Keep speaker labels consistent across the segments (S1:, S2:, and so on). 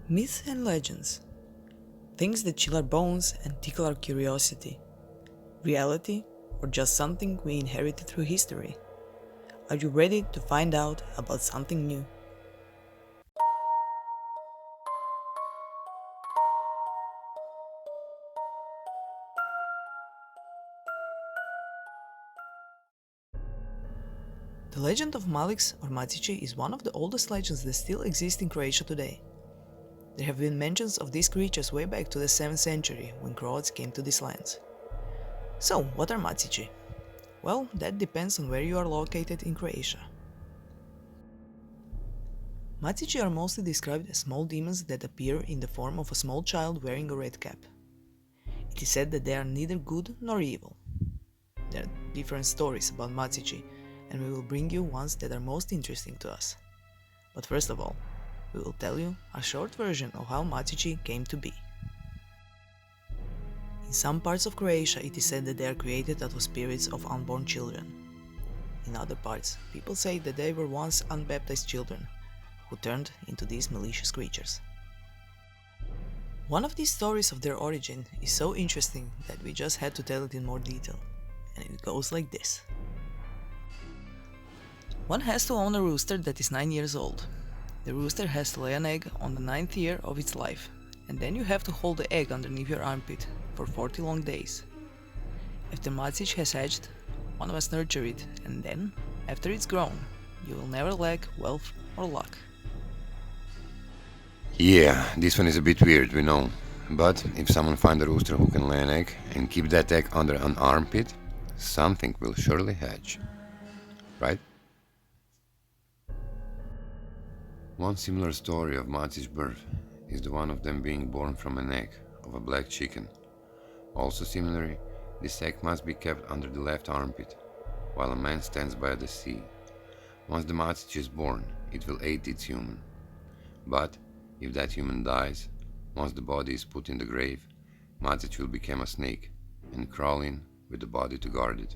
S1: Myths and legends. Things that chill our bones and tickle our curiosity. Reality, or just something we inherited through history. Are you ready to find out about something new? The legend of Malik's or Macići is one of the oldest legends that still exist in Croatia today. There have been mentions of these creatures way back to the 7th century when Croats came to these lands. So, what are Macići? Well, that depends on where you are located in Croatia. Macići are mostly described as small demons that appear in the form of a small child wearing a red cap. It is said that they are neither good nor evil. There are different stories about Macići, and we will bring you ones that are most interesting to us. But first of all, we will tell you a short version of how Macići came to be. In some parts of Croatia, it is said that they are created out of spirits of unborn children. In other parts, people say that they were once unbaptized children who turned into these malicious creatures. One of these stories of their origin is so interesting that we just had to tell it in more detail, and it goes like this. One has to own a rooster that is 9 years old. The rooster has to lay an egg on the 9th year of its life, and then you have to hold the egg underneath your armpit for 40 long days. After Macić has hatched, one must nurture it, and then, after it's grown, you will never lack wealth or luck.
S2: Yeah, this one is a bit weird, we know. But if someone finds a rooster who can lay an egg and keep that egg under an armpit, something will surely hatch. Right? One similar story of Macić's birth is the one of them being born from an egg of a black chicken. Also similarly, this egg must be kept under the left armpit, while a man stands by the sea. Once the Macić is born, it will eat its human. But if that human dies, once the body is put in the grave, Macić will become a snake and crawl in with the body to guard it.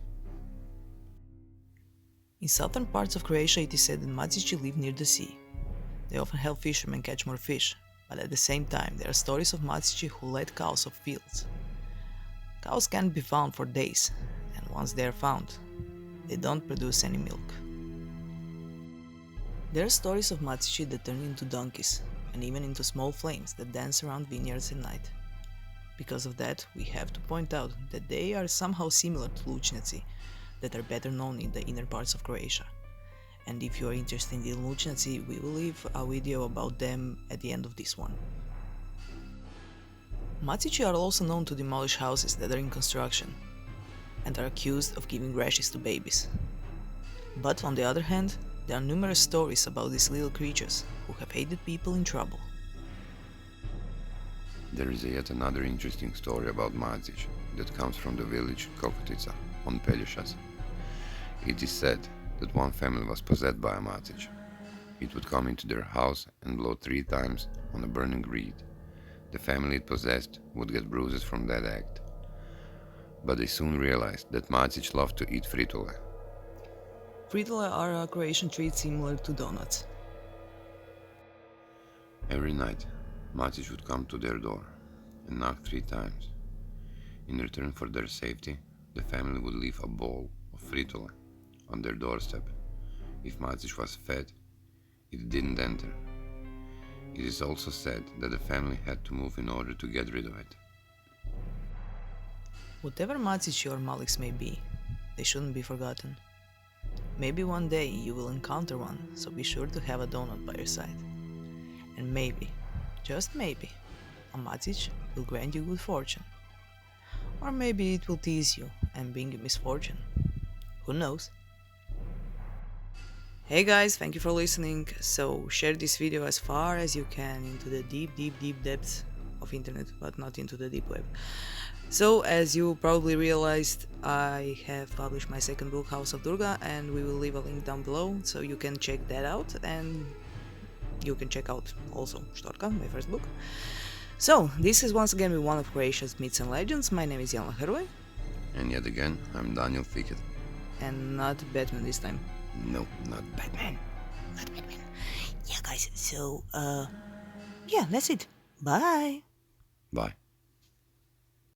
S1: In southern parts of Croatia, it is said that Macići live near the sea. They often help fishermen catch more fish, but at the same time there are stories of Macići who let cows off fields. Cows can't be found for days, and once they are found, they don't produce any milk. There are stories of Macići that turn into donkeys, and even into small flames that dance around vineyards at night. Because of that, we have to point out that they are somehow similar to Lučnjaci, that are better known in the inner parts of Croatia. And if you are interested in Lučnjaci, we will leave a video about them at the end of this one. Macići are also known to demolish houses that are in construction, and are accused of giving rashes to babies. But on the other hand, there are numerous stories about these little creatures who have aided people in trouble.
S2: There is yet another interesting story about Macić that comes from the village Kokotica on Pelješac. It is said that one family was possessed by a Macić. It would come into their house and blow 3 times on a burning reed. The family it possessed would get bruises from that act. But they soon realized that Macić loved to eat fritole.
S1: Fritole are a Croatian treat similar to donuts.
S2: Every night, Macić would come to their door and knock 3 times. In return for their safety, the family would leave a bowl of fritole on their doorstep. If Macić was fed, it didn't enter. It is also said that the family had to move in order to get rid of it.
S1: Whatever Macići or Maliks may be, they shouldn't be forgotten. Maybe one day you will encounter one, so be sure to have a donut by your side. And maybe, just maybe, a Macić will grant you good fortune. Or maybe it will tease you and bring you misfortune. Who knows? Hey guys, thank you for listening. So share this video as far as you can into the deep depths of internet, but not into the deep web. So as you probably realized, I have published my second book, House of Durga, and we will leave a link down below so you can check that out, and you can check out also Štorka, my first book. So this is once again with one of Croatia's myths and legends. My name is Jan Hrvoj.
S2: And yet again, I'm Daniel Fiket.
S1: And not Batman this time.
S2: No, not Batman.
S1: Not Batman. Yeah guys, so Yeah, that's it. Bye.
S2: Bye.